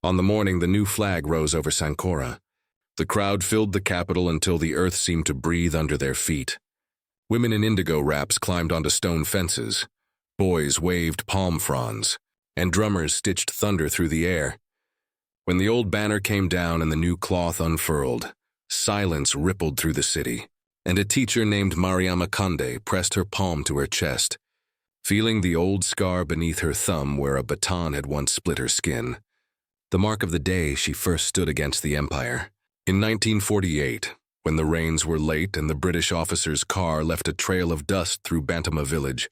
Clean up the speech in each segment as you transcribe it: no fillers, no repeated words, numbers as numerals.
On the morning, the new flag rose over Sankora. The crowd filled the capital until the earth seemed to breathe under their feet. Women in indigo wraps climbed onto stone fences. Boys waved palm fronds, and drummers stitched thunder through the air. When the old banner came down and the new cloth unfurled, silence rippled through the city, and a teacher named Mariama Kande pressed her palm to her chest, feeling the old scar beneath her thumb where a baton had once split her skin. The mark of the day she first stood against the empire. In 1948, when the rains were late and the British officer's car left a trail of dust through Bantama village,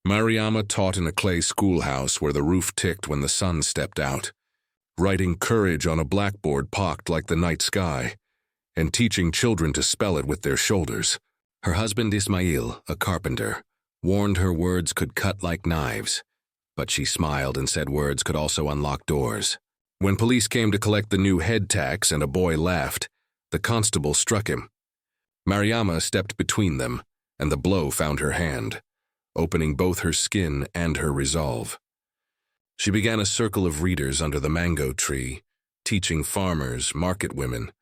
Mariama taught in a clay schoolhouse where the roof ticked when the sun stepped out, writing courage on a blackboard pocked like the night sky, and teaching children to spell it with their shoulders. Her husband Ismail, a carpenter, warned her words could cut like knives, but she smiled and said words could also unlock doors. When police came to collect the new head tax and a boy laughed, the constable struck him. Mariama stepped between them, and the blow found her hand, opening both her skin and her resolve. She began a circle of readers under the mango tree, teaching farmers, market women,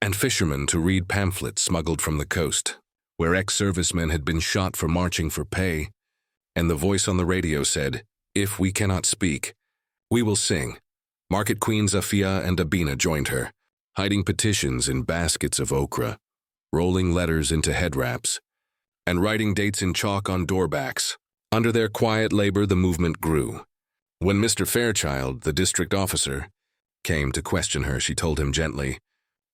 and fishermen to read pamphlets smuggled from the coast, where ex-servicemen had been shot for marching for pay, and the voice on the radio said, "If we cannot speak, we will sing." Market queens Afia and Abina joined her, hiding petitions in baskets of okra, rolling letters into head wraps, and writing dates in chalk on doorbacks. Under their quiet labor, the movement grew. When Mr. Fairchild, the district officer, came to question her, she told him gently,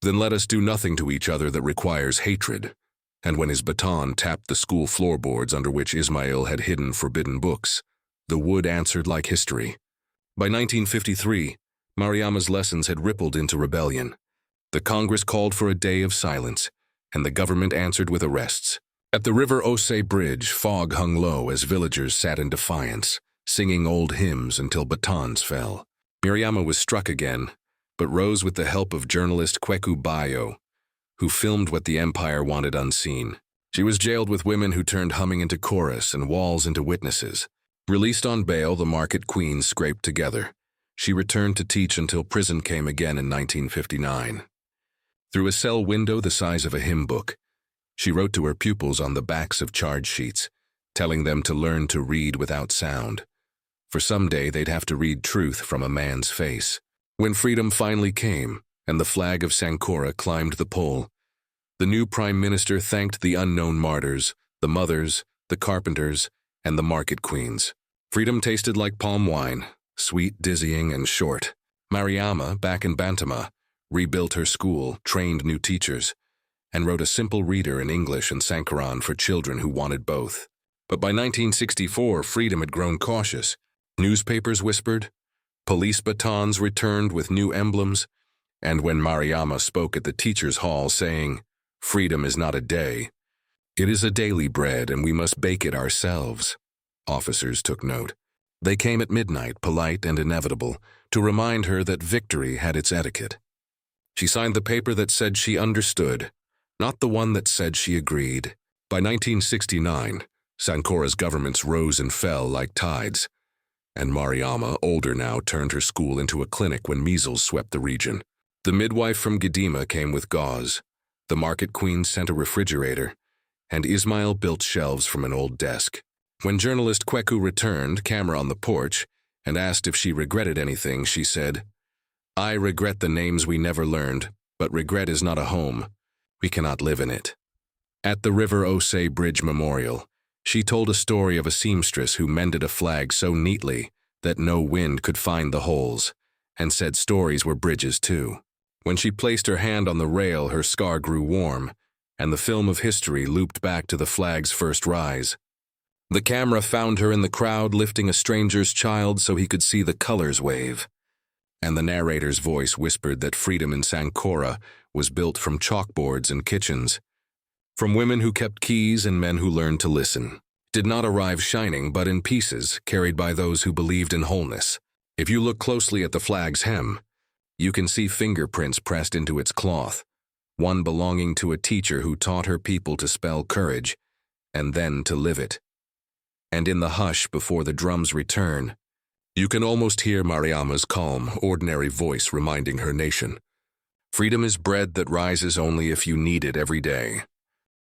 "Then let us do nothing to each other that requires hatred." And when his baton tapped the school floorboards under which Ismail had hidden forbidden books, the wood answered like history. By 1953, Mariama's lessons had rippled into rebellion. The Congress called for a day of silence, and the government answered with arrests. At the River Osei Bridge, fog hung low as villagers sat in defiance, singing old hymns until batons fell. Mariama was struck again, but rose with the help of journalist Kweku Bayo, who filmed what the empire wanted unseen. She was jailed with women who turned humming into chorus and walls into witnesses. Released on bail, the market queens scraped together. She returned to teach until prison came again in 1959. Through a cell window the size of a hymn book, she wrote to her pupils on the backs of charge sheets, telling them to learn to read without sound. For someday they'd have to read truth from a man's face. When freedom finally came, and the flag of Sankora climbed the pole, the new prime minister thanked the unknown martyrs, the mothers, the carpenters, and the market queens. Freedom tasted like palm wine, sweet, dizzying, and short. Mariama, back in Bantama, rebuilt her school, trained new teachers, and wrote a simple reader in English and Sankoran for children who wanted both. But by 1964, freedom had grown cautious. Newspapers whispered, police batons returned with new emblems, and when Mariama spoke at the teachers' hall saying, "Freedom is not a day, it is a daily bread and we must bake it ourselves," officers took note. They came at midnight, polite and inevitable, to remind her that victory had its etiquette. She signed the paper that said she understood, not the one that said she agreed. By 1969, Sankora's governments rose and fell like tides, and Mariama, older now, turned her school into a clinic when measles swept the region. The midwife from Gedima came with gauze, the market queen sent a refrigerator, and Ismail built shelves from an old desk. When journalist Kweku returned, camera on the porch, and asked if she regretted anything, she said, "I regret the names we never learned, but regret is not a home. We cannot live in it." At the River Osei Bridge Memorial, she told a story of a seamstress who mended a flag so neatly that no wind could find the holes, and said stories were bridges too. When she placed her hand on the rail, her scar grew warm, and the film of history looped back to the flag's first rise. The camera found her in the crowd lifting a stranger's child so he could see the colors wave, and the narrator's voice whispered that freedom in Sankora was built from chalkboards and kitchens, from women who kept keys and men who learned to listen. Did not arrive shining, but in pieces, carried by those who believed in wholeness. If you look closely at the flag's hem, you can see fingerprints pressed into its cloth, one belonging to a teacher who taught her people to spell courage, and then to live it. And in the hush before the drum's return, You can almost hear Mariama's calm, ordinary voice reminding her nation. Freedom is bread that rises only if you knead it every day.